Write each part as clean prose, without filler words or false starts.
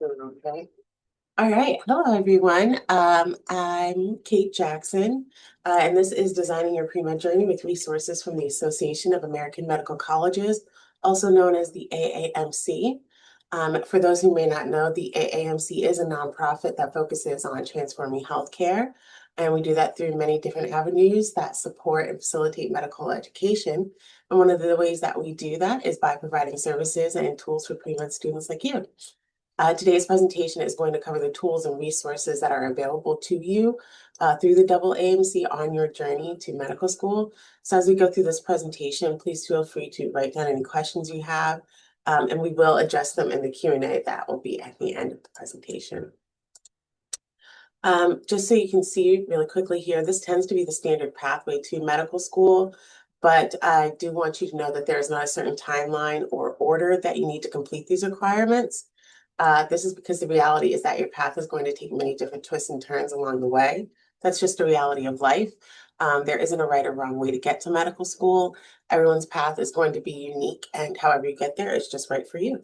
Okay. All right. Hello, everyone. I'm Kate Jackson, and this is Designing Your Pre-Med Journey with resources from the Association of American Medical Colleges, also known as the AAMC. For those who may not know, the AAMC is a nonprofit that focuses on transforming healthcare, and we do that through many different avenues that support and facilitate medical education. And one of the ways that we do that is by providing services and tools for pre-med students like you. Today's presentation is going to cover the tools and resources that are available to you through the AAMC on your journey to medical school. So as we go through this presentation, please feel free to write down any questions you have, and we will address them in the Q&A that will be at the end of the presentation. Just so you can see really quickly here, this tends to be the standard pathway to medical school, but I do want you to know that there is not a certain timeline or order that you need to complete these requirements. This is because the reality is that your path is going to take many different twists and turns along the way. That's just the reality of life. There isn't a right or wrong way to get to medical school. Everyone's path is going to be unique, and however you get there is just right for you.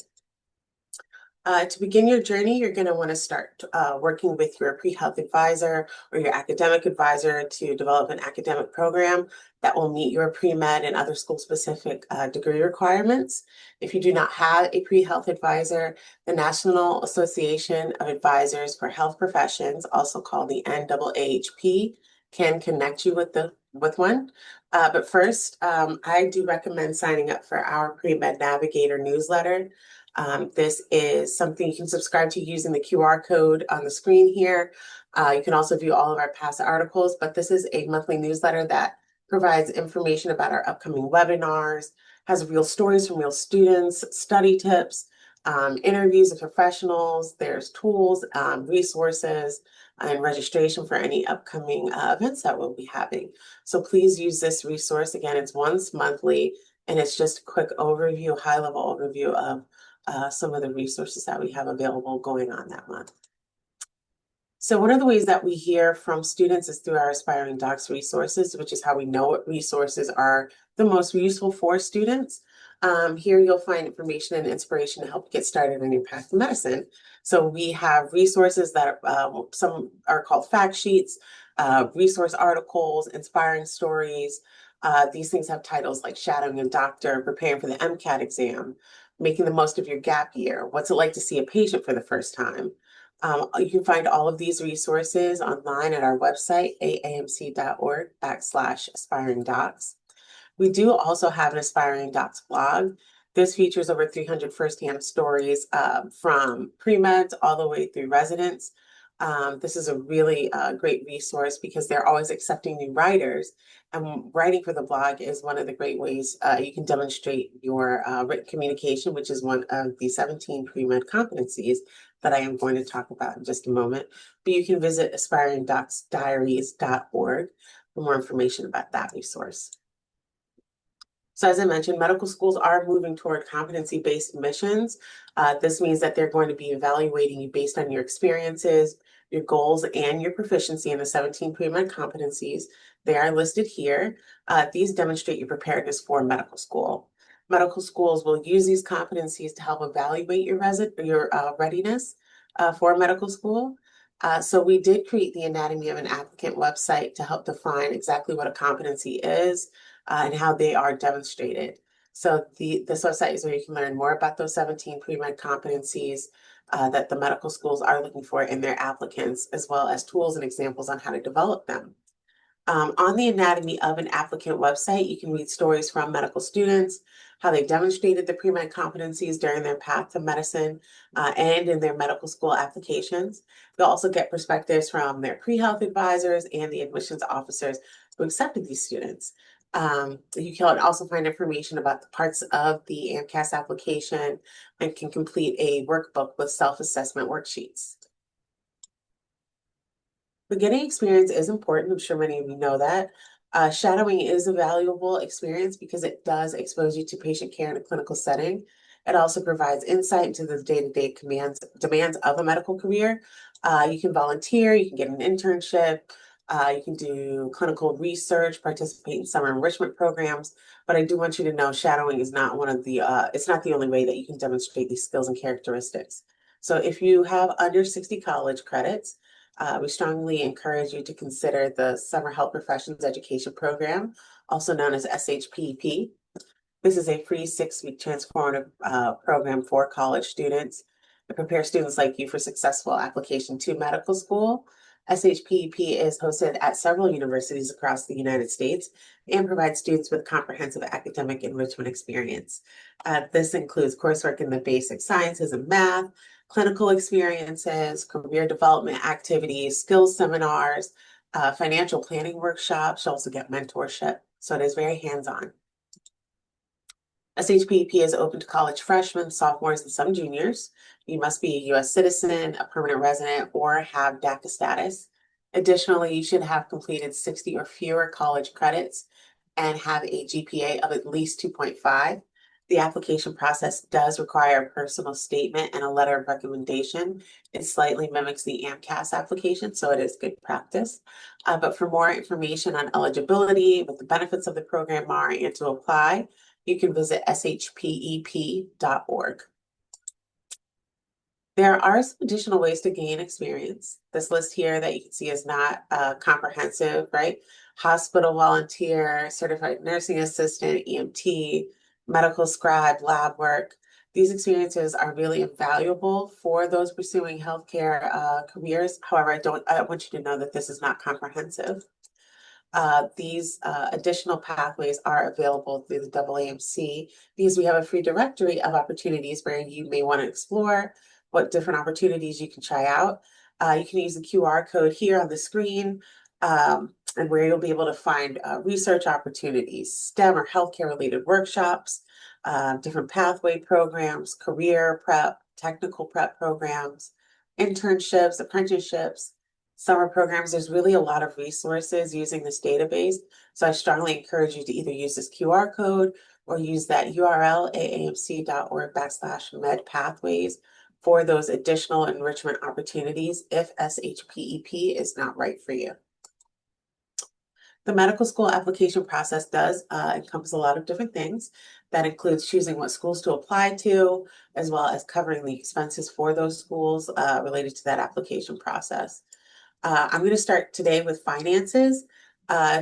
To begin your journey, you're going to want to start working with your pre-health advisor or your academic advisor to develop an academic program that will meet your pre-med and other school-specific degree requirements. If you do not have a pre-health advisor, the National Association of Advisors for Health Professions, also called the NAAHP, can connect you with one. But first, I do recommend signing up for our Pre-Med Navigator newsletter. This is something you can subscribe to using the QR code on the screen here. You can also view all of our past articles, but this is a monthly newsletter that provides information about our upcoming webinars, has real stories from real students, study tips, interviews with professionals. There's tools, resources, and registration for any upcoming events that we'll be having. So please use this resource. Again, it's once monthly, and it's just a quick overview, high-level overview of some of the resources that we have available going on that month. So one of the ways that we hear from students is through our Aspiring Docs resources, which is how we know what resources are the most useful for students. Here you'll find information and inspiration to help get started on your path to medicine. So we have resources that some are called fact sheets, resource articles, inspiring stories. These things have titles like Shadowing a Doctor, Preparing for the MCAT exam, Making the Most of Your Gap Year, What's It Like to See a Patient for the First Time. You can find all of these resources online at our website, aamc.org/aspiring docs. We do also have an Aspiring Docs blog. This features over 300 firsthand stories from pre-meds all the way through residents. This is a really great resource because they're always accepting new writers. And writing for the blog is one of the great ways you can demonstrate your written communication, which is one of the 17 pre-med competencies that I am going to talk about in just a moment. But you can visit aspiringdocsdiaries.org for more information about that resource. So as I mentioned, medical schools are moving toward competency-based admissions. This means that they're going to be evaluating you based on your experiences, your goals, and your proficiency in the 17 pre-med competencies. They are listed here. These demonstrate your preparedness for medical school. Medical schools will use these competencies to help evaluate your readiness for medical school. So we did create the Anatomy of an Applicant website to help define exactly what a competency is and how they are demonstrated. So this website is where you can learn more about those 17 pre-med competencies that the medical schools are looking for in their applicants, as well as tools and examples on how to develop them. On the Anatomy of an Applicant website, you can read stories from medical students, how they demonstrated the pre-med competencies during their path to medicine and in their medical school applications. You'll also get perspectives from their pre-health advisors and the admissions officers who accepted these students. You can also find information about the parts of the AMCAS application and can complete a workbook with self-assessment worksheets. Beginning experience is important. I'm sure many of you know that. Shadowing is a valuable experience because it does expose you to patient care in a clinical setting. It also provides insight into the day-to-day demands of a medical career. You can volunteer, you can get an internship, you can do clinical research, participate in summer enrichment programs. But I do want you to know shadowing is not one of the, it's not the only way that you can demonstrate these skills and characteristics. So if you have under 60 college credits, we strongly encourage you to consider the Summer Health Professions Education Program, also known as SHPEP. This is a free 6-week transformative program for college students. It prepares students like you for successful application to medical school. SHPEP is hosted at several universities across the United States and provides students with comprehensive academic enrichment experience. This includes coursework in the basic sciences and math, clinical experiences, career development activities, skills seminars, financial planning workshops. You'll also get mentorship. So it is very hands-on. SHPEP is open to college freshmen, sophomores, and some juniors. You must be a U.S. citizen, a permanent resident, or have DACA status. Additionally, you should have completed 60 or fewer college credits and have a GPA of at least 2.5. The application process does require a personal statement and a letter of recommendation. It slightly mimics the AMCAS application, so it is good practice. But for more information on eligibility, what the benefits of the program are, and to apply, you can visit shpep.org. There are some additional ways to gain experience. This list here that you can see is not comprehensive, right? Hospital volunteer, certified nursing assistant, EMT, medical scribe, lab work. These experiences are really invaluable for those pursuing healthcare careers. However, I want you to know that this is not comprehensive. These additional pathways are available through the AAMC because we have a free directory of opportunities where you may want to explore what different opportunities you can try out. You can use the QR code here on the screen, and where you'll be able to find research opportunities, STEM or healthcare related workshops, different pathway programs, career prep, technical prep programs, internships, apprenticeships, summer programs. There's really a lot of resources using this database. So I strongly encourage you to either use this QR code or use that URL, aamc.org/medpathways, for those additional enrichment opportunities if SHPEP is not right for you. The medical school application process does encompass a lot of different things. That includes choosing what schools to apply to, as well as covering the expenses for those schools related to that application process. I'm going to start today with finances.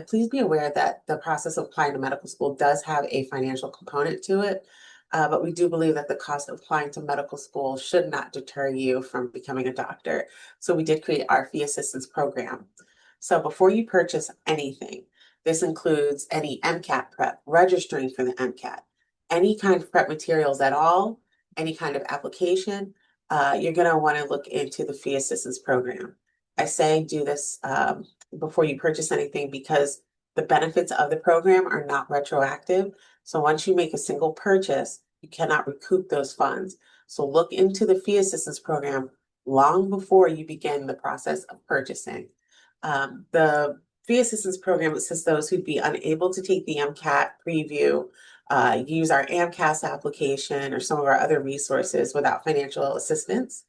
Please be aware that the process of applying to medical school does have a financial component to it, but we do believe that the cost of applying to medical school should not deter you from becoming a doctor. So we did create our fee assistance program. So before you purchase anything, this includes any MCAT prep, registering for the MCAT, any kind of prep materials at all, any kind of application, you're going to want to look into the fee assistance program. I say do this before you purchase anything because the benefits of the program are not retroactive. So once you make a single purchase, you cannot recoup those funds. So look into the fee assistance program long before you begin the process of purchasing. The fee assistance program assists those who'd be unable to take the MCAT preview, use our AMCAS application or some of our other resources without financial assistance.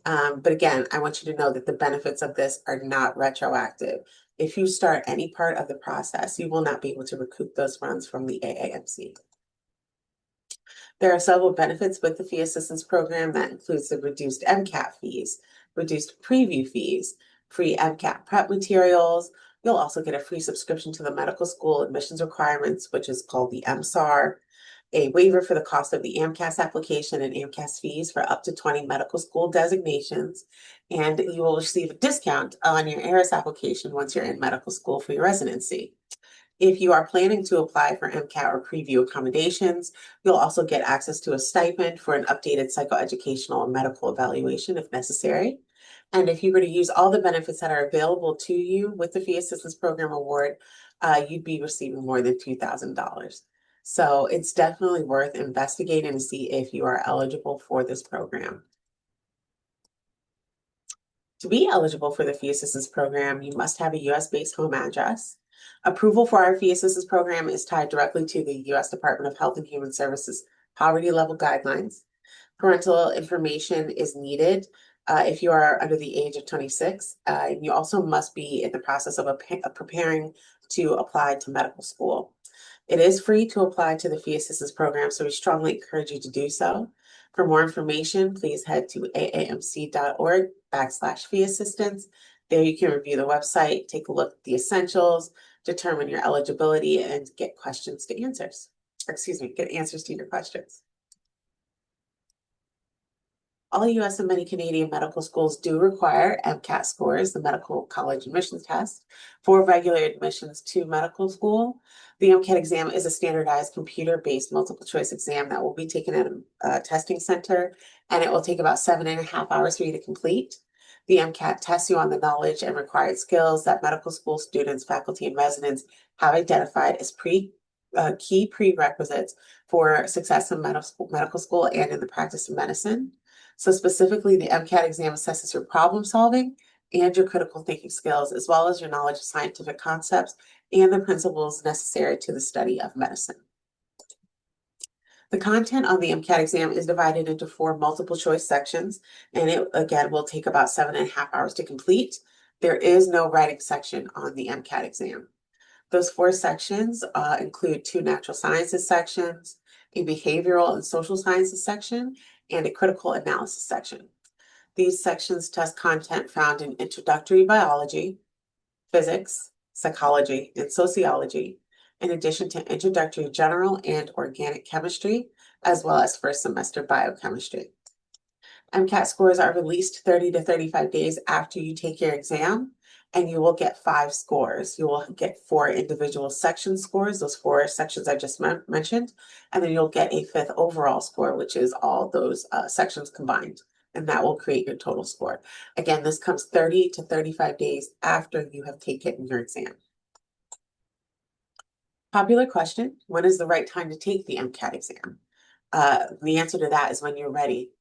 But again, I want you to know that the benefits of this are not retroactive. If you start any part of the process, you will not be able to recoup those funds from the AAMC. There are several benefits with the fee assistance program that includes the reduced MCAT fees, reduced preview fees, free MCAT prep materials. You'll also get a free subscription to the medical school admissions requirements, which is called the MSAR, a waiver for the cost of the AMCAS application and AMCAS fees for up to 20 medical school designations, and you will receive a discount on your ARIS application once you're in medical school for your residency. If you are planning to apply for MCAT or preview accommodations, you'll also get access to a stipend for an updated psychoeducational and medical evaluation if necessary. And if you were to use all the benefits that are available to you with the Fee Assistance Program Award, you'd be receiving more than $2,000. So it's definitely worth investigating to see if you are eligible for this program. To be eligible for the Fee Assistance Program, you must have a US-based home address. Approval for our Fee Assistance Program is tied directly to the U.S. Department of Health and Human Services poverty level guidelines. Parental information is needed if you are under the age of 26. You also must be in the process of preparing to apply to medical school. It is free to apply to the Fee Assistance Program, so we strongly encourage you to do so. For more information, please head to aamc.org/fee assistance. There you can review the website, take a look at the essentials, determine your eligibility, and get answers to your questions. All U.S. and many Canadian medical schools do require MCAT scores, the medical college admissions test, for regular admissions to medical school. The MCAT exam is a standardized computer-based multiple choice exam that will be taken at a testing center, and it will take about 7.5 hours for you to complete. The MCAT tests you on the knowledge and required skills that medical school students, faculty, and residents have identified as key prerequisites for success in medical school and in the practice of medicine. So specifically, the MCAT exam assesses your problem solving and your critical thinking skills, as well as your knowledge of scientific concepts and the principles necessary to the study of medicine. The content on the MCAT exam is divided into 4 multiple choice sections, and it, again, will take about 7.5 hours to complete. There is no writing section on the MCAT exam. Those 4 sections include 2 natural sciences sections, a behavioral and social sciences section, and a critical analysis section. These sections test content found in introductory biology, physics, psychology, and sociology, in addition to introductory general and organic chemistry, as well as first semester biochemistry. MCAT scores are released 30 to 35 days after you take your exam, and you will get 5 scores. You will get 4 individual section scores, those 4 sections I just mentioned, and then you'll get a 5th overall score, which is all those sections combined, and that will create your total score. Again, this comes 30 to 35 days after you have taken your exam. Popular question: when is the right time to take the MCAT exam? The answer to that is when you're ready.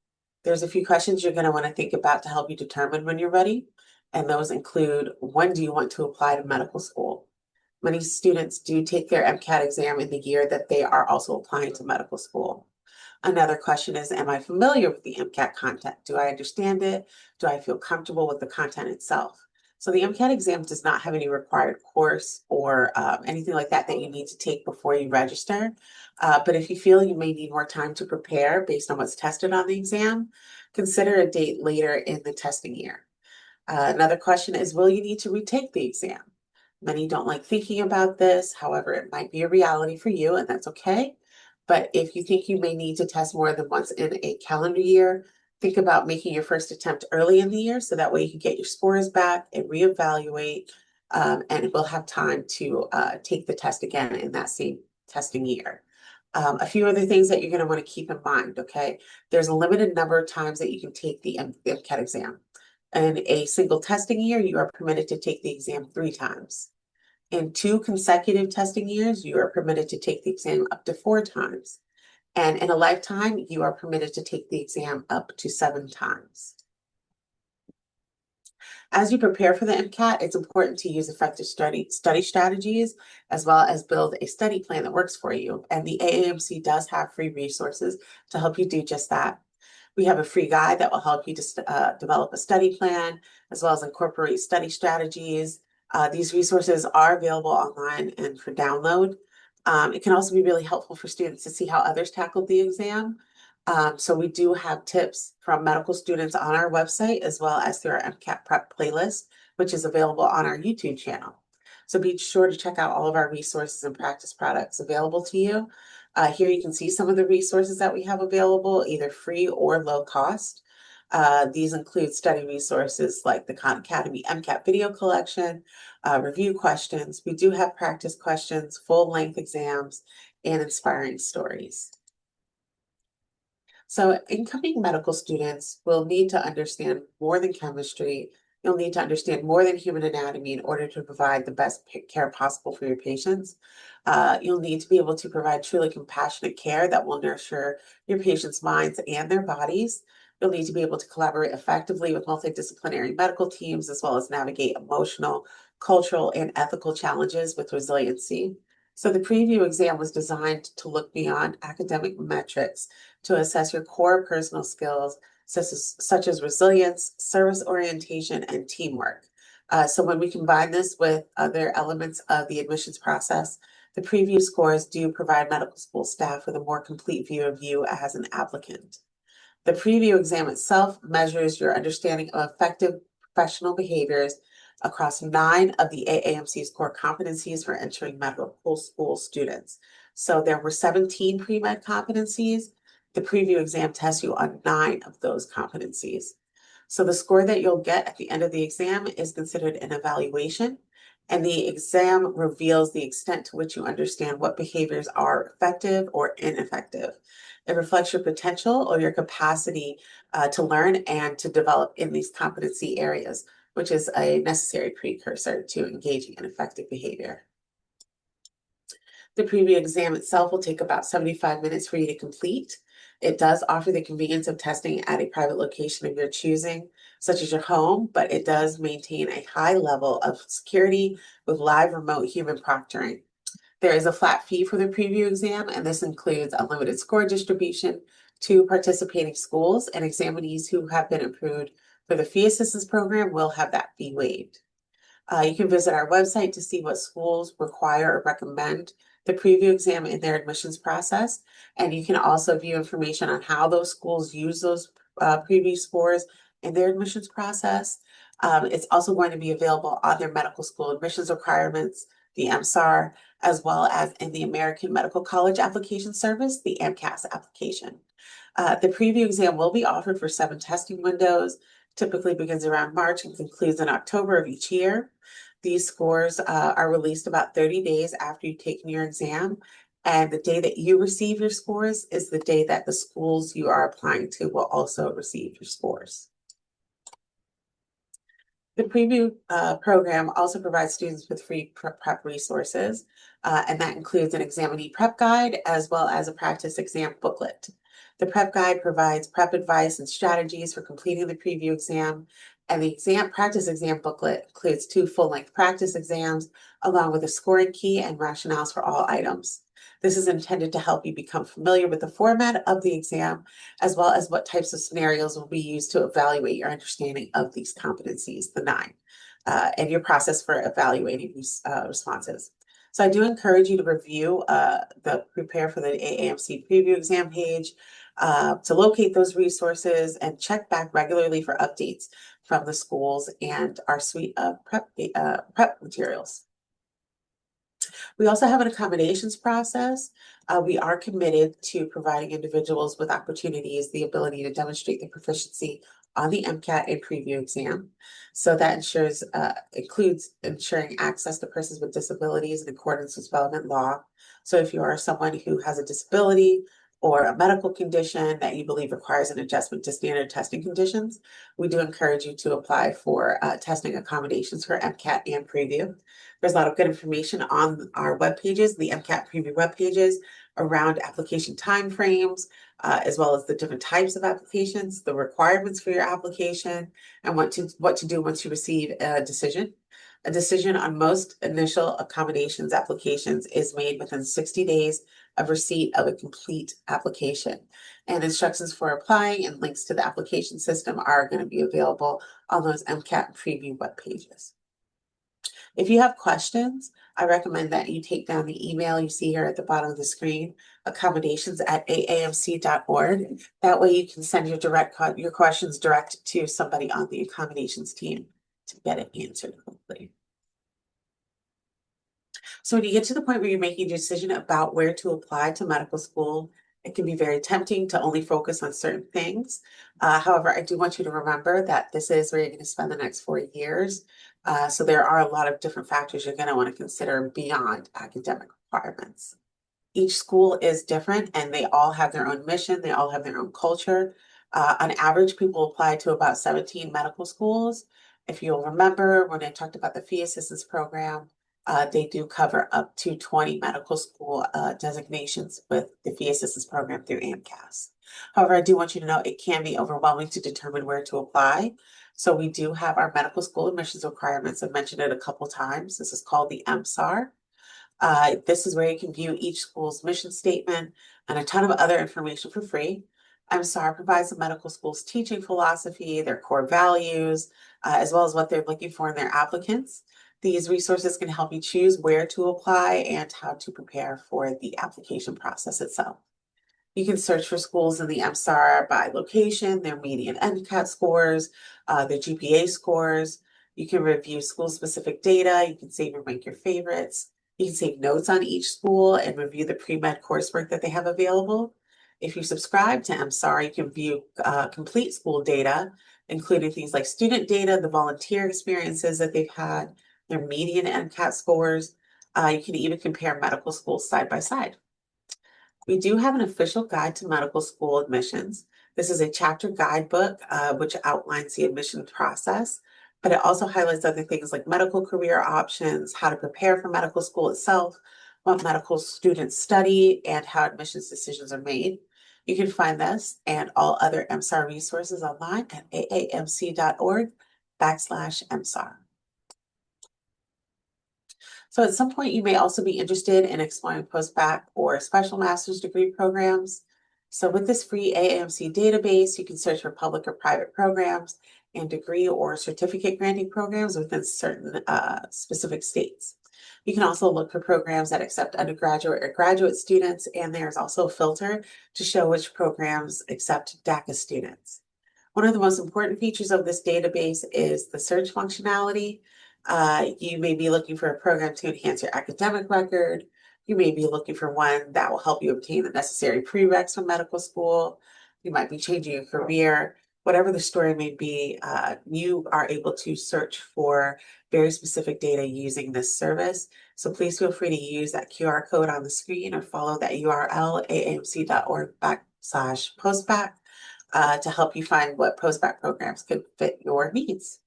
There's a few questions you're going to want to think about to help you determine when you're ready. And those include, when do you want to apply to medical school? Many students do take their MCAT exam in the year that they are also applying to medical school. Another question is, am I familiar with the MCAT content? Do I understand it? Do I feel comfortable with the content itself? So the MCAT exam does not have any required course or anything like that that you need to take before you register. But if you feel you may need more time to prepare based on what's tested on the exam, consider a date later in the testing year. Another question is, will you need to retake the exam? Many don't like thinking about this. However, it might be a reality for you, and that's okay. But if you think you may need to test more than once in a calendar year, think about making your first attempt early in the year so that way you can get your scores back and reevaluate, and we'll have time to take the test again in that same testing year. A few other things that you're going to want to keep in mind, okay? There's a limited number of times that you can take the MCAT exam. In a single testing year, you are permitted to take the exam 3 times. In 2 consecutive testing years, you are permitted to take the exam up to 4 times. And in a lifetime, you are permitted to take the exam up to 7 times. As you prepare for the MCAT, it's important to use effective study strategies, as well as build a study plan that works for you. And the AAMC does have free resources to help you do just that. We have a free guide that will help you to develop a study plan, as well as incorporate study strategies. These resources are available online and for download. It can also be really helpful for students to see how others tackled the exam. So we do have tips from medical students on our website, as well as through our MCAT prep playlist, which is available on our YouTube channel. So be sure to check out all of our resources and practice products available to you. Here you can see some of the resources that we have available, either free or low cost. These include study resources like the Khan Academy MCAT video collection, review questions. We do have practice questions, full-length exams, and inspiring stories. So incoming medical students will need to understand more than chemistry. You'll need to understand more than human anatomy in order to provide the best care possible for your patients. You'll need to be able to provide truly compassionate care that will nurture your patients' minds and their bodies. You'll need to be able to collaborate effectively with multidisciplinary medical teams, as well as navigate emotional, cultural, and ethical challenges with resiliency. So the preview exam was designed to look beyond academic metrics to assess your core personal skills, such as resilience, service orientation, and teamwork. So when we combine this with other elements of the admissions process, the preview scores do provide medical school staff with a more complete view of you as an applicant. The preview exam itself measures your understanding of effective professional behaviors across 9 of the AAMC's core competencies for entering medical school students. So there were 17 pre-med competencies. The preview exam tests you on 9 of those competencies. So the score that you'll get at the end of the exam is considered an evaluation, and the exam reveals the extent to which you understand what behaviors are effective or ineffective. It reflects your potential or your capacity to learn and to develop in these competency areas, which is a necessary precursor to engaging in effective behavior. The preview exam itself will take about 75 minutes for you to complete. It does offer the convenience of testing at a private location of your choosing, such as your home, but it does maintain a high level of security with live remote human proctoring. There is a flat fee for the preview exam, and this includes unlimited score distribution to participating schools, and examinees who have been approved for the fee assistance program will have that fee waived. You can visit our website to see what schools require or recommend the preview exam in their admissions process. And you can also view information on how those schools use those preview scores in their admissions process. It's also going to be available on their medical school admissions requirements, the MSAR, as well as in the American Medical College Application Service, the AMCAS application. The preview exam will be offered for 7 testing windows, typically begins around March and concludes in October of each year. These scores are released about 30 days after you've taken your exam. And the day that you receive your scores is the day that the schools you are applying to will also receive your scores. The preview program also provides students with free prep resources, and that includes an examinee prep guide as well as a practice exam booklet. The prep guide provides prep advice and strategies for completing the preview exam, and the practice exam booklet includes 2 full-length practice exams, along with a scoring key and rationales for all items. This is intended to help you become familiar with the format of the exam, as well as what types of scenarios will be used to evaluate your understanding of these competencies, the 9, and your process for evaluating these responses. So I do encourage you to review prepare for the AAMC preview exam page to locate those resources and check back regularly for updates from the schools and our suite of prep materials. We also have an accommodations process. We are committed to providing individuals with opportunities, the ability to demonstrate their proficiency on the MCAT and preview exam. So that includes ensuring access to persons with disabilities in accordance with relevant law. So if you are someone who has a disability or a medical condition that you believe requires an adjustment to standard testing conditions, we do encourage you to apply for testing accommodations for MCAT and preview. There's a lot of good information on our web pages, the MCAT preview web pages, around application timeframes, as well as the different types of applications, the requirements for your application, and what to do once you receive a decision. A decision on most initial accommodations applications is made within 60 days of receipt of a complete application. And instructions for applying and links to the application system are going to be available on those MCAT preview web pages. If you have questions, I recommend that you take down the email you see here at the bottom of the screen, accommodations@aamc.org. That way you can send your questions direct to somebody on the accommodations team to get it answered quickly. So when you get to the point where you're making a decision about where to apply to medical school, it can be very tempting to only focus on certain things. However, I do want you to remember that this is where you're going to spend the next 4 years. So there are a lot of different factors you're going to want to consider beyond academic requirements. Each school is different and they all have their own mission. They all have their own culture. On average, people apply to about 17 medical schools. If you'll remember, when I talked about the fee assistance program, they do cover up to 20 medical school designations with the fee assistance program through AMCAS. However, I do want you to know it can be overwhelming to determine where to apply. So we do have our medical school admissions requirements. I've mentioned it a couple times. This is called the MSAR. This is where you can view each school's mission statement and a ton of other information for free. MSAR provides the medical school's teaching philosophy, their core values, as well as what they're looking for in their applicants. These resources can help you choose where to apply and how to prepare for the application process itself. You can search for schools in the MSAR by location, their median NCAT scores, their GPA scores. You can review school-specific data. You can save and rank your favorites. You can save notes on each school and review the pre-med coursework that they have available. If you subscribe to MSAR, you can view complete school data, including things like student data, the volunteer experiences that they've had, their median NCAT scores. You can even compare medical schools side by side. We do have an official guide to medical school admissions. This is a chapter guidebook, which outlines the admission process, but it also highlights other things like medical career options, how to prepare for medical school itself, what medical students study, and how admissions decisions are made. You can find this and all other MSAR resources online at aamc.org/MSAR. So at some point, you may also be interested in exploring post-bac or special master's degree programs. So with this free AAMC database, you can search for public or private programs and degree or certificate granting programs within certain specific states. You can also look for programs that accept undergraduate or graduate students, and there's also a filter to show which programs accept DACA students. One of the most important features of this database is the search functionality. You may be looking for a program to enhance your academic record. You may be looking for one that will help you obtain the necessary prereqs for medical school. You might be changing your career. Whatever the story may be, you are able to search for very specific data using this service. So please feel free to use that QR code on the screen or follow that URL, aamc.org/postbac, to help you find what postbac programs could fit your needs.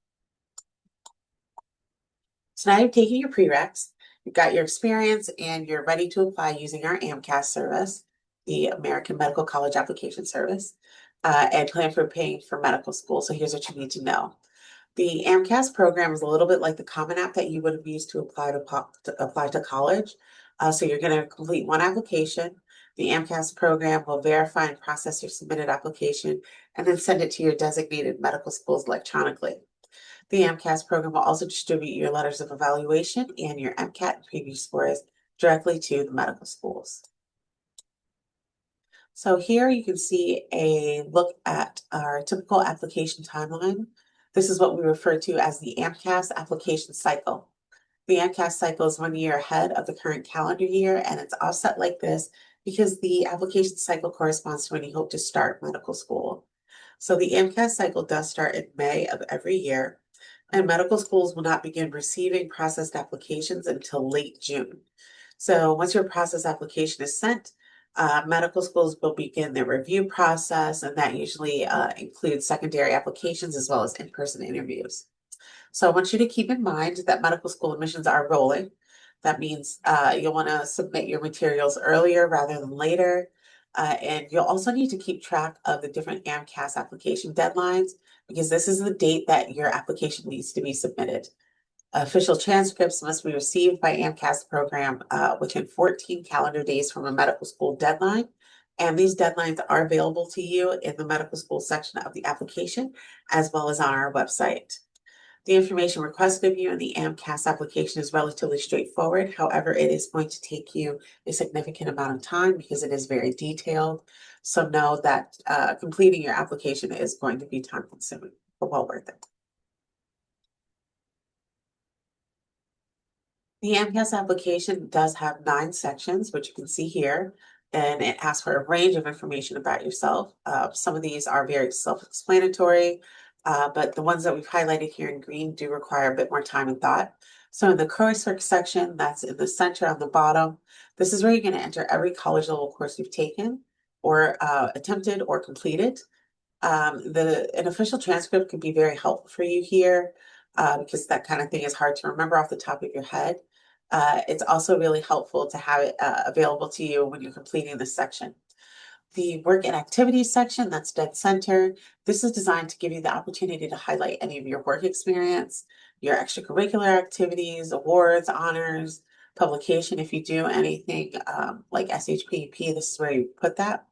So now you've taken your prereqs, you've got your experience, and you're ready to apply using our AMCAS service, the American Medical College Application Service, and plan for paying for medical school. So here's what you need to know. The AMCAS program is a little bit like the Common App that you would have used to apply to college. So you're going to complete one application. The AMCAS program will verify and process your submitted application and then send it to your designated medical schools electronically. The AMCAS program will also distribute your letters of evaluation and your MCAT and preview scores directly to the medical schools. So here you can see a look at our typical application timeline. This is what we refer to as the AMCAS application cycle. The AMCAS cycle is 1 year ahead of the current calendar year, and it's offset like this because the application cycle corresponds to when you hope to start medical school. So the AMCAS cycle does start in May of every year, and medical schools will not begin receiving processed applications until late June. So once your processed application is sent, medical schools will begin their review process, and that usually includes secondary applications as well as in-person interviews. So I want you to keep in mind that medical school admissions are rolling. That means you'll want to submit your materials earlier rather than later. And you'll also need to keep track of the different AMCAS application deadlines because this is the date that your application needs to be submitted. Official transcripts must be received by AMCAS program within 14 calendar days from a medical school deadline. And these deadlines are available to you in the medical school section of the application, as well as on our website. The information requested of you in the AMCAS application is relatively straightforward. However, it is going to take you a significant amount of time because it is very detailed. So know that completing your application is going to be time consuming, but well worth it. The AMCAS application does have 9 sections, which you can see here, and it asks for a range of information about yourself. Some of these are very self-explanatory, but the ones that we've highlighted here in green do require a bit more time and thought. So in the coursework section, that's in the center on the bottom, this is where you're going to enter every college level course you've taken or attempted or completed. An official transcript can be very helpful for you here because that kind of thing is hard to remember off the top of your head. It's also really helpful to have it available to you when you're completing this section. The work and activities section, that's dead center. This is designed to give you the opportunity to highlight any of your work experience, your extracurricular activities, awards, honors, publication. If you do anything like SHPP, this is where you put that.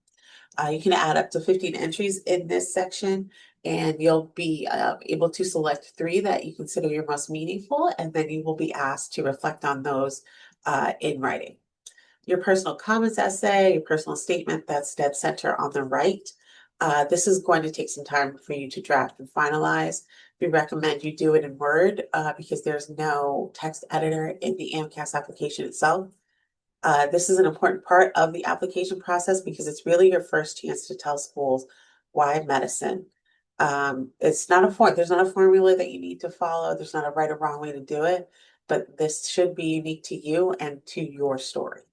You can add up to 15 entries in this section, and you'll be able to select 3 that you consider your most meaningful, and then you will be asked to reflect on those in writing. Your personal comments essay, your personal statement, that's dead center on the right. This is going to take some time for you to draft and finalize. We recommend you do it in Word because there's no text editor in the AMCAS application itself. This is an important part of the application process because it's really your first chance to tell schools why medicine. It's not a form, there's not a formula that you need to follow. There's not a right or wrong way to do it, but this should be unique to you and to your story.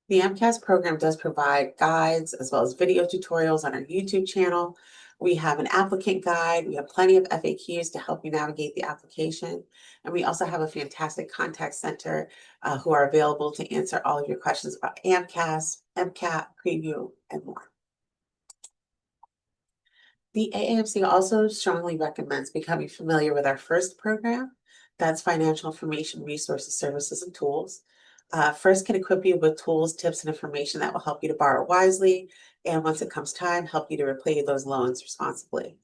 The MCAS program does provide guides as well as video tutorials on our YouTube channel. We have an applicant guide. We have plenty of FAQs to help you navigate the application. And we also have a fantastic contact center who are available to answer all of your questions about AMCAS, MCAT, preview, and more. The AAMC also strongly recommends becoming familiar with our first program. That's Financial Information Resources, Services, and Tools. First can equip you with tools, tips, and information that will help you to borrow wisely, and once it comes time, help you to repay those loans responsibly.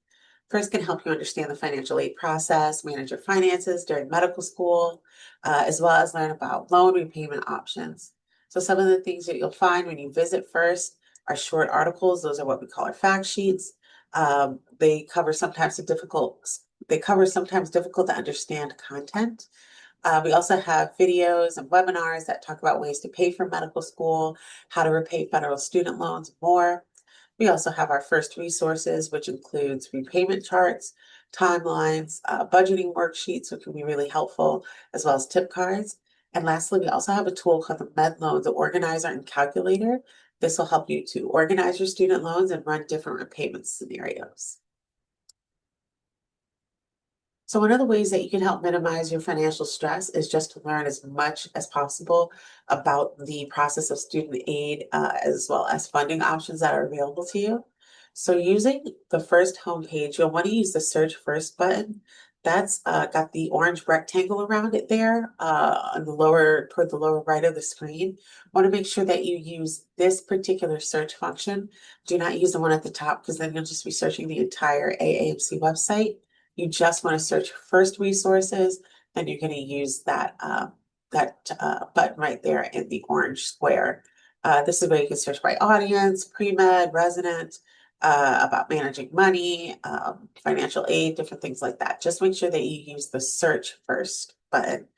First can help you understand the financial aid process, manage your finances during medical school, as well as learn about loan repayment options. So some of the things that you'll find when you visit First are short articles. Those are what we call our fact sheets. They cover sometimes difficult to understand content. We also have videos and webinars that talk about ways to pay for medical school, how to repay federal student loans, more. We also have our first resources, which includes repayment charts, timelines, budgeting worksheets, which can be really helpful, as well as tip cards. And lastly, we also have a tool called the Med Loans Organizer and Calculator. This will help you to organize your student loans and run different repayment scenarios. So one of the ways that you can help minimize your financial stress is just to learn as much as possible about the process of student aid, as well as funding options that are available to you. So using the First homepage, you'll want to use the Search First button. That's got the orange rectangle around it there on the toward the lower right of the screen. Want to make sure that you use this particular search function. Do not use the one at the top because then you'll just be searching the entire AAMC website. You just want to search First Resources, and you're going to use that button right there in the orange square. This is where you can search by audience, pre-med, resident, about managing money, financial aid, different things like that. Just make sure that you use the Search First button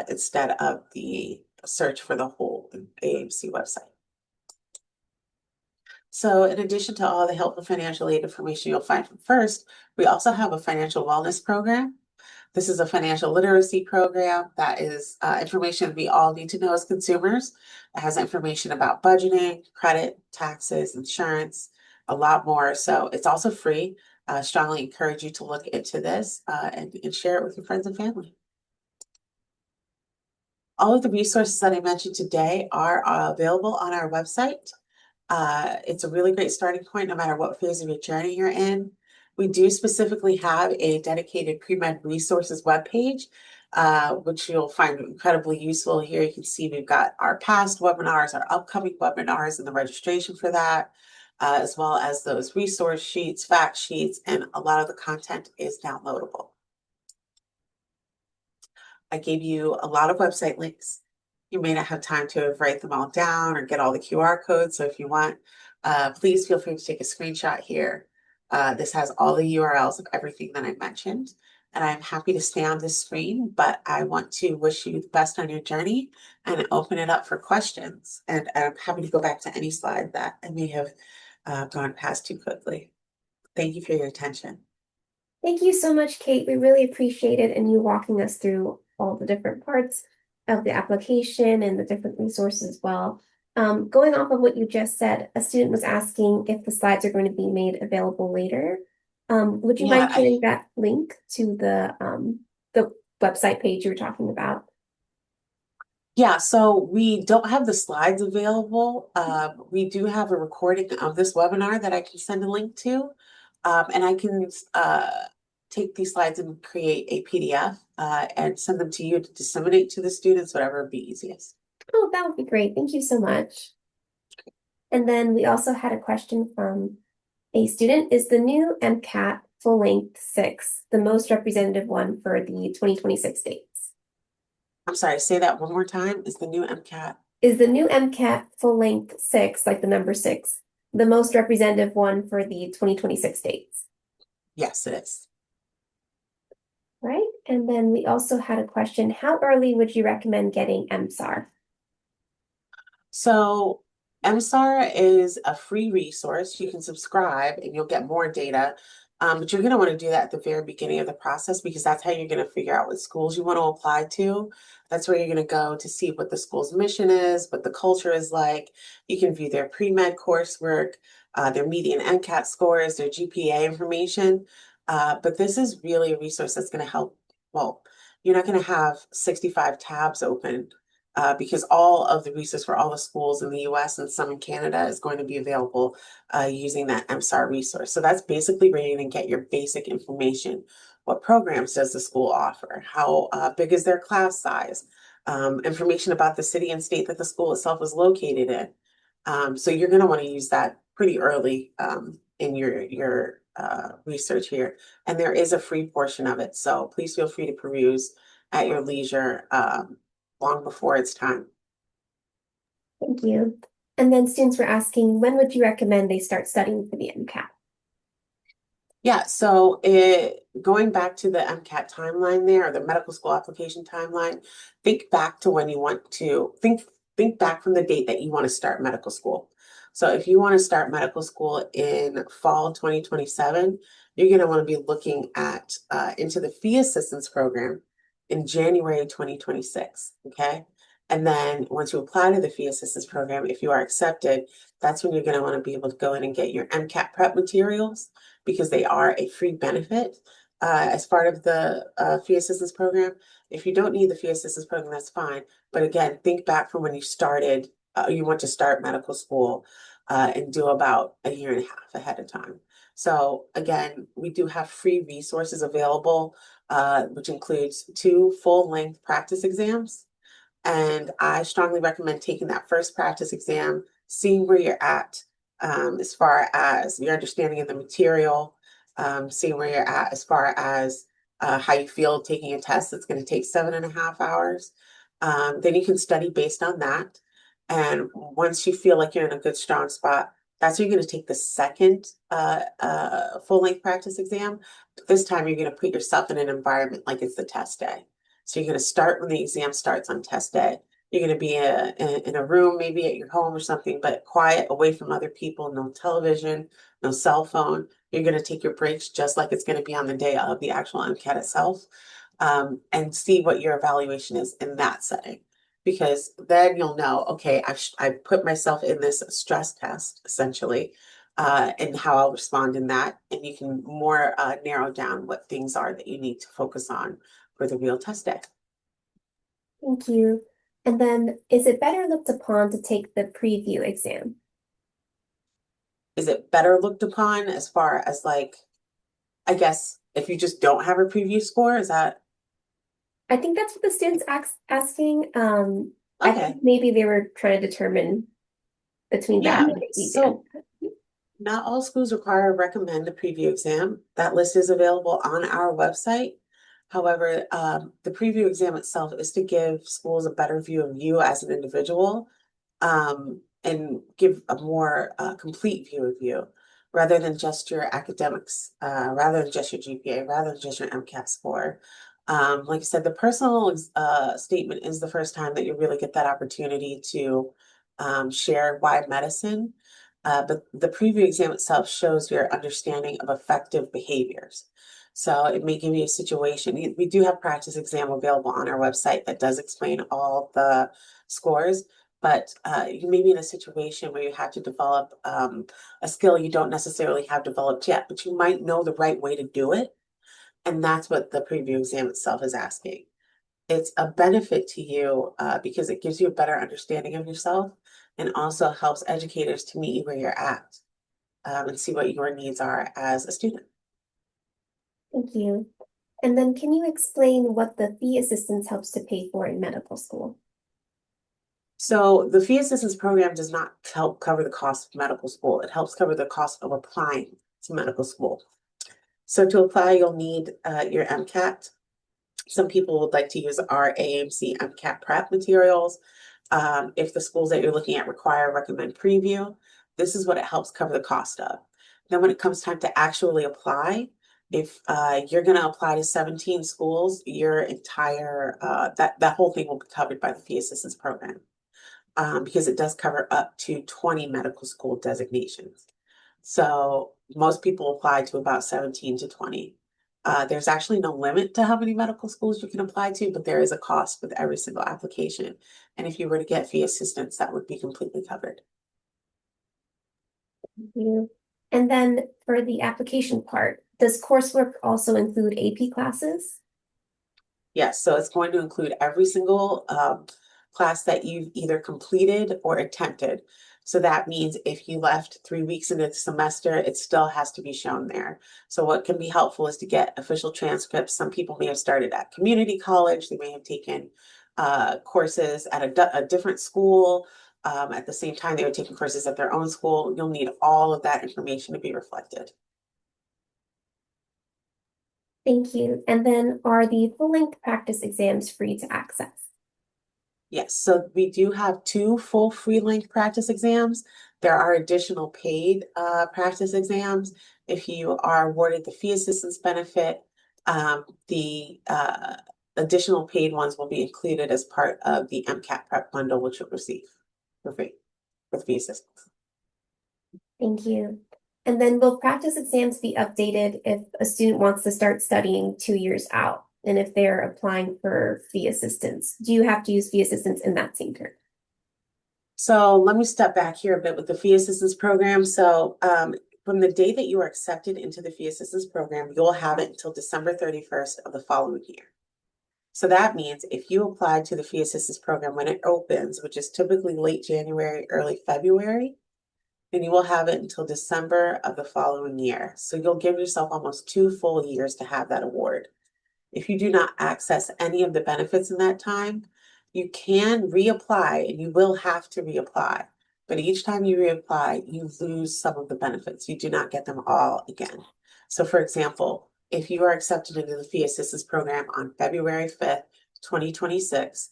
instead of the search for the whole AAMC website. So in addition to all the helpful financial aid information you'll find from First, we also have a financial wellness program. This is a financial literacy program that is information we all need to know as consumers. It has information about budgeting, credit, taxes, insurance, a lot more. So it's also free. Strongly encourage you to look into this and share it with your friends and family. All of the resources that I mentioned today are available on our website. It's a really great starting point no matter what phase of your journey you're in. We do specifically have a dedicated pre-med resources webpage, which you'll find incredibly useful. Here you can see we've got our past webinars, our upcoming webinars, and the registration for that, as well as those resource sheets, fact sheets, and a lot of the content is downloadable. I gave you a lot of website links. You may not have time to write them all down or get all the QR codes. So if you want, please feel free to take a screenshot here. This has all the URLs of everything that I mentioned. And I'm happy to stay on this screen, but I want to wish you the best on your journey and open it up for questions. And I'm happy to go back to any slide that I may have gone past too quickly. Thank you for your attention. Thank you so much, Kate. We really appreciate it and you walking us through all the different parts of the application and the different resources as well. Going off of what you just said, a student was asking if the slides are going to be made available later. Would you mind sharing that link to the website page you were talking about? Yeah, so we don't have the slides available. We do have a recording of this webinar that I can send a link to. And I can take these slides and create a PDF and send them to you to disseminate to the students, whatever would be easiest. Oh, that would be great. Thank you so much. And then we also had a question from a student. Is the new MCAT full length 6 the most representative one for the 2026 dates? I'm sorry, say that one more time. Is the new MCAT? Is the new MCAT full length 6, like the number 6, the most representative one for the 2026 dates? Yes, it is. Right? And then we also had a question, how early would you recommend getting MSAR? So MSAR is a free resource. You can subscribe and you'll get more data. But you're going to want to do that at the very beginning of the process because that's how you're going to figure out what schools you want to apply to. That's where you're going to go to see what the school's mission is, what the culture is like. You can view their pre-med coursework, their median MCAT scores, their GPA information. But this is really a resource that's going to help. Well, you're not going to have 65 tabs open because all of the research for all the schools in the US and some in Canada is going to be available using that MSAR resource. So that's basically where you're going to get your basic information. What programs does the school offer? How big is their class size? Information about the city and state that the school itself is located in. So you're going to want to use that pretty early in your research here. And there is a free portion of it. So please feel free to peruse at your leisure long before it's time. Thank you. And then students were asking, when would you recommend they start studying for the MCAT? Yeah, so going back to the MCAT timeline there, or the medical school application timeline, think back to when you want to think back from the date that you want to start medical school. So if you want to start medical school in fall 2027, you're going to want to be looking at into the fee assistance program in January 2026. Okay. And then once you apply to the fee assistance program, if you are accepted, that's when you're going to want to be able to go in and get your MCAT prep materials because they are a free benefit as part of the fee assistance program. If you don't need the fee assistance program, that's fine. But again, think back from when you started, you want to start medical school and do about a year and a half ahead of time. So again, we do have free resources available, which includes 2 full-length practice exams. And I strongly recommend taking that first practice exam, seeing where you're at as far as your understanding of the material, seeing where you're at as far as how you feel taking a test that's going to take 7.5 hours. Then you can study based on that. And once you feel like you're in a good, strong spot, that's when you're going to take the second full-length practice exam. But this time, you're going to put yourself in an environment like it's the test day. So you're going to start when the exam starts on test day. You're going to be in a room, maybe at your home or something, but quiet, away from other people, no television, no cell phone. You're going to take your breaks just like it's going to be on the day of the actual MCAT itself, and see what your evaluation is in that setting. Because then you'll know, okay, I put myself in this stress test, essentially, and how I'll respond in that. And you can more narrow down what things are that you need to focus on for the real test day. Thank you. And then, is it better looked upon to take the preview exam? Is it better looked upon as far as like, I guess, if you just don't have a preview score, is that I think that's what the students asking. I think okay? maybe they were trying to determine between that Yeah. and maybe the So not all schools require or recommend a preview exam. That list is available on our website. However, the preview exam itself is to give schools a better view of you as an individual, and give a more complete view of you rather than just your academics, rather than just your GPA, rather than just your MCAT score. Like I said, the personal statement is the first time that you really get that opportunity to share why medicine. But the preview exam itself shows your understanding of effective behaviors. So it may give you a situation. We do have practice exam available on our website that does explain all the scores, but you may be in a situation where you have to develop a skill you don't necessarily have developed yet, but you might know the right way to do it. And that's what the preview exam itself is asking. It's a benefit to you because it gives you a better understanding of yourself and also helps educators to meet you where you're at and see what your needs are as a student. Thank you. And then can you explain what the fee assistance helps to pay for in medical school? So the fee assistance program does not help cover the cost of medical school. It helps cover the cost of applying to medical school. So to apply, you'll need your MCAT. Some people would like to use our AAMC MCAT prep materials. If the schools that you're looking at require recommend preview, this is what it helps cover the cost of. Then when it comes time to actually apply, if you're going to apply to 17 schools, your entire that whole thing will be covered by the fee assistance program, because it does cover up to 20 medical school designations. So most people apply to about 17 to 20. There's actually no limit to how many medical schools you can apply to, but there is a cost with every single application. And if you were to get fee assistance, that would be completely covered. Thank you. And then for the application part, does coursework also include AP classes? Yes, so it's going to include every single class that you've either completed or attempted. So that means if you left 3 weeks into the semester, it still has to be shown there. So what can be helpful is to get official transcripts. Some people may have started at community college. They may have taken courses at a different school. At the same time, they were taking courses at their own school. You'll need all of that information to be reflected. Thank you. And then are the full-length practice exams free to access? Yes, so we do have 2 full free length practice exams. There are additional paid practice exams. If you are awarded the fee assistance benefit, the additional paid ones will be included as part of the MCAT prep bundle, which you'll receive for free with fee assistance. Thank you. And then will practice exams be updated if a student wants to start studying 2 years out? And if they're applying for fee assistance, do you have to use fee assistance in that same term? So let me step back here a bit with the fee assistance program. So from the day that you are accepted into the fee assistance program, you'll have it until December 31st of the following year. So that means if you apply to the fee assistance program when it opens, which is typically late January, early February, then you will have it until December of the following year. So you'll give yourself almost 2 full years to have that award. If you do not access any of the benefits in that time, you can reapply and you will have to reapply. But each time you reapply, you lose some of the benefits. You do not get them all again. So for example, if you are accepted into the fee assistance program on February 5th, 2026,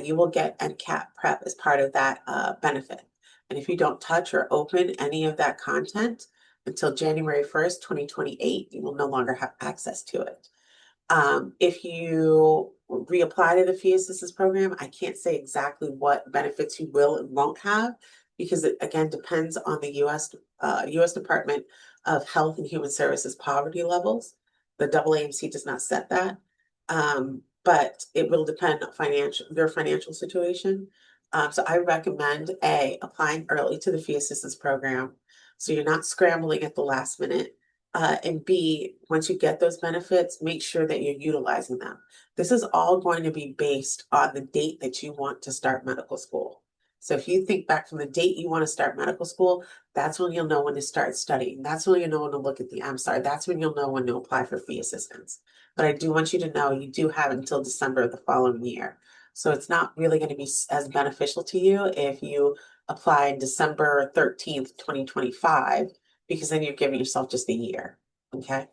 you will get MCAT prep as part of that benefit. And if you don't touch or open any of that content until January 1st, 2028, you will no longer have access to it. If you reapply to the fee assistance program, I can't say exactly what benefits you will and won't have because it again depends on the US Department of Health and Human Services poverty levels. The AAMC does not set that. But it will depend on your financial situation. So I recommend applying early to the fee assistance program so you're not scrambling at the last minute. And B, once you get those benefits, make sure that you're utilizing them. This is all going to be based on the date that you want to start medical school. So if you think back from the date you want to start medical school, that's when you'll know when to start studying. That's when you'll know when to look at that's when you'll know when to apply for fee assistance. But I do want you to know you do have until December of the following year. So it's not really going to be as beneficial to you if you apply December 13th, 2025 because then you're giving yourself just a year, okay?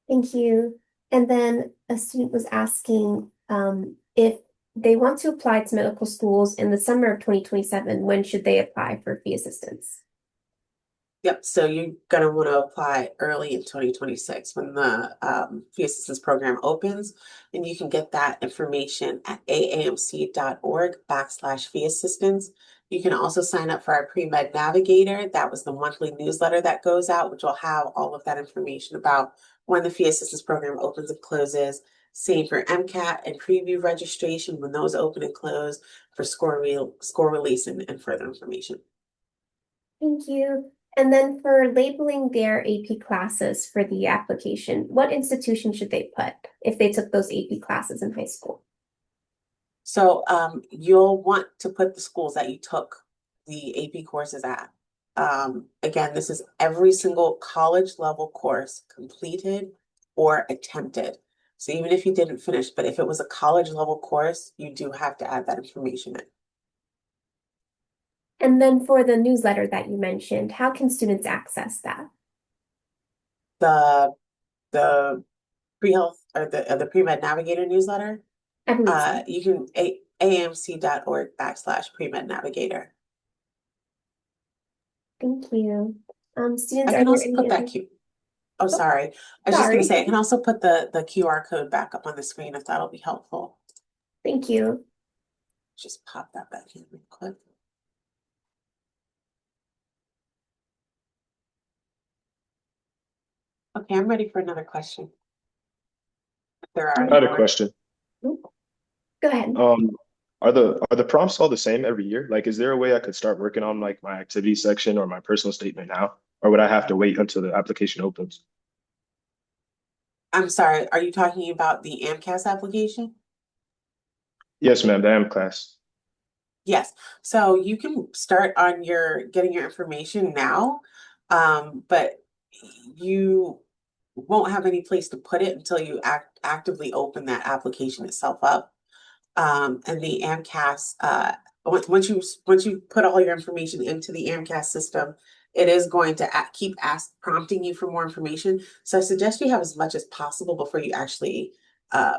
Thank you. And then a student was asking if they want to apply to medical schools in the summer of 2027, when should they apply for fee assistance? Yep, so you're gonna want to apply early in 2026 when the fee assistance program opens, and you can get that information at aamc.org/fee assistance. You can also sign up for our pre-med navigator. That was the monthly newsletter that goes out, which will have all of that information about when the fee assistance program opens and closes. Same for MCAT and preview registration when those open and close for score release and further information. Thank you. And then for labeling their AP classes for the application, what institution should they put if they took those AP classes in high school? So you'll want to put the schools that you took the AP courses at. Again, this is every single college level course completed or attempted. So even if you didn't finish, but if it was a college level course, you do have to add that information in. And then for the newsletter that you mentioned, how can students access that? The the pre-health or the pre-med navigator newsletter. I believe so. You can AAMC.org/pre-med navigator. Thank you. Students, I are can there also any put that other? Q. Oh, Oh, sorry. I was just going to sorry. say, I can also put the QR code back up on the screen if that'll be helpful. Thank you. Just pop that back in real quick. Okay, I'm ready for another question. If there are I any had a more. question. Go ahead. Are the prompts all the same every year? Like, is there a way I could start working on like my activity section or my personal statement now? Or would I have to wait until the application opens? I'm sorry, are you talking about the AMCAS application? Yes, ma'am, the AM class. Yes, so you can start on your getting your information now, but you won't have any place to put it until you actively open that application itself up. And the AMCAS, once you put all your information into the AMCAS system, it is going to keep prompting you for more information. So I suggest you have as much as possible before you actually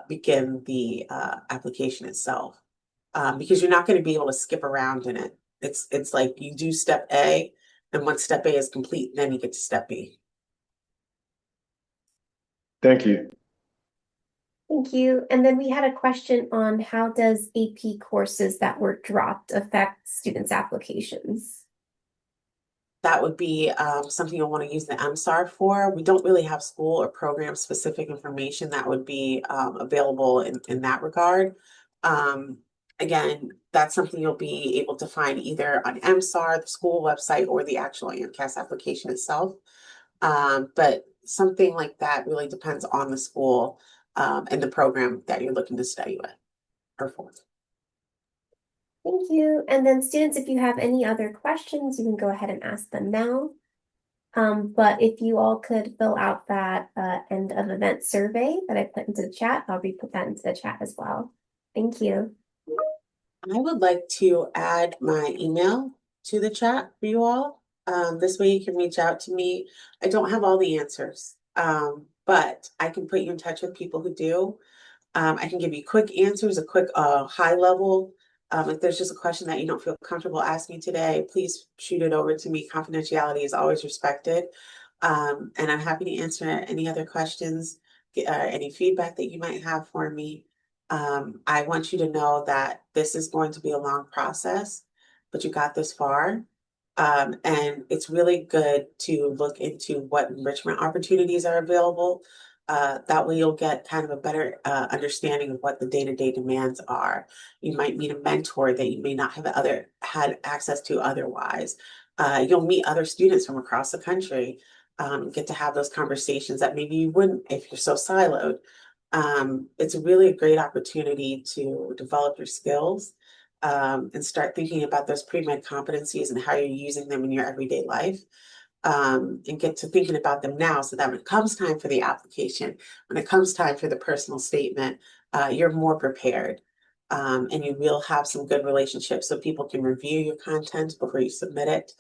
begin the application itself, because you're not going to be able to skip around in it. It's like you do step A, and once step A is complete, then you get to step B. Thank you. Thank you. And then we had a question on how does AP courses that were dropped affect students' applications? That would be something you'll want to use the MSAR for. We don't really have school or program specific information that would be available in that regard. Again, that's something you'll be able to find either on MSAR, the school website, or the actual AMCAS application itself. But something like that really depends on the school and the program that you're looking to study with or for. Thank you. And then students, if you have any other questions, you can go ahead and ask them now. But if you all could fill out that end of event survey that I put into the chat, I'll re-put that into the chat as well. Thank you. I would like to add my email to the chat for you all. This way you can reach out to me. I don't have all the answers, but I can put you in touch with people who do. I can give you quick answers, a quick high level. If there's just a question that you don't feel comfortable asking today, please shoot it over to me. Confidentiality is always respected. And I'm happy to answer any other questions, any feedback that you might have for me. I want you to know that this is going to be a long process, but you got this far. And it's really good to look into what enrichment opportunities are available. That way you'll get kind of a better understanding of what the day-to-day demands are. You might meet a mentor that you may not have had access to otherwise. You'll meet other students from across the country, get to have those conversations that maybe you wouldn't if you're so siloed. It's really a great opportunity to develop your skills and start thinking about those pre-med competencies and how you're using them in your everyday life. And get to thinking about them now so that when it comes time for the application, when it comes time for the personal statement, you're more prepared. And you will have some good relationships so people can review your content before you submit it.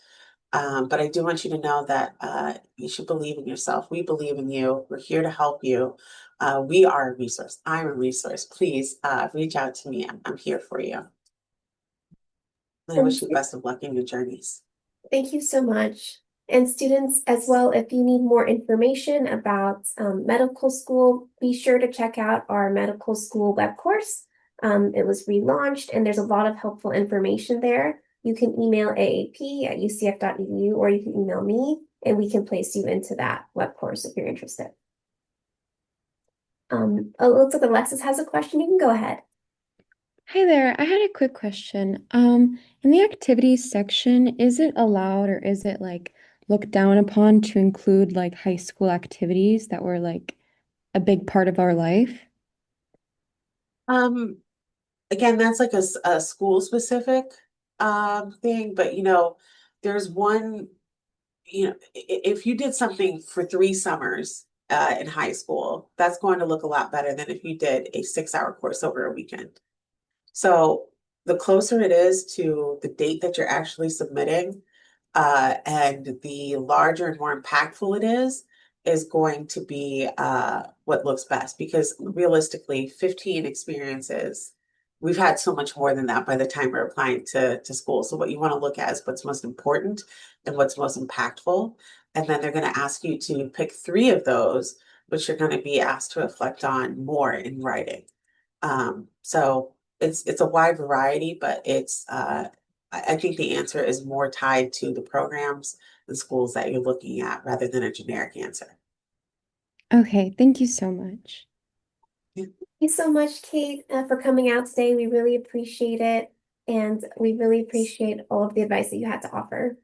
But I do want you to know that you should believe in yourself. We believe in you. We're here to help you. We are a resource. I'm a resource. Please reach out to me. I'm here for you. And I Thank wish you the you. best of luck in your journeys. Thank you so much. And students as well, if you need more information about medical school, be sure to check out our medical school web course. It was relaunched and there's a lot of helpful information there. You can email aap@ucf.edu or you can email me and we can place you into that web course if you're interested. It looks like Alexis has a question. You can go ahead. Hi there. I had a quick question. In the activities section, is it allowed or is it like looked down upon to include like high school activities that were like a big part of our life? Um, Again, that's like a school specific thing, but there's one, if you did something for 3 summers in high school, that's going to look a lot better than if you did a 6-hour course over a weekend. So the closer it is to the date that you're actually submitting, and the larger and more impactful it is, is going to be what looks best, because realistically, 15 experiences, we've had so much more than that by the time we're applying to school. So what you want to look at is what's most important and what's most impactful. And then they're going to ask you to pick 3 of those, which you're going to be asked to reflect on more in writing. So it's a wide variety, but it's I think the answer is more tied to the programs and schools that you're looking at rather than a generic answer. Okay, thank you so much. Thank you so much, Kate, for coming out today. We really appreciate it. And we really appreciate all of the advice that you had to offer.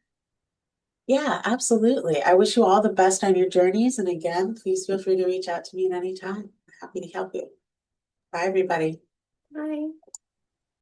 Yeah, absolutely. I wish you all the best on your journeys. And again, please feel free to reach out to me at any time. Happy to help you. Bye, everybody. Bye.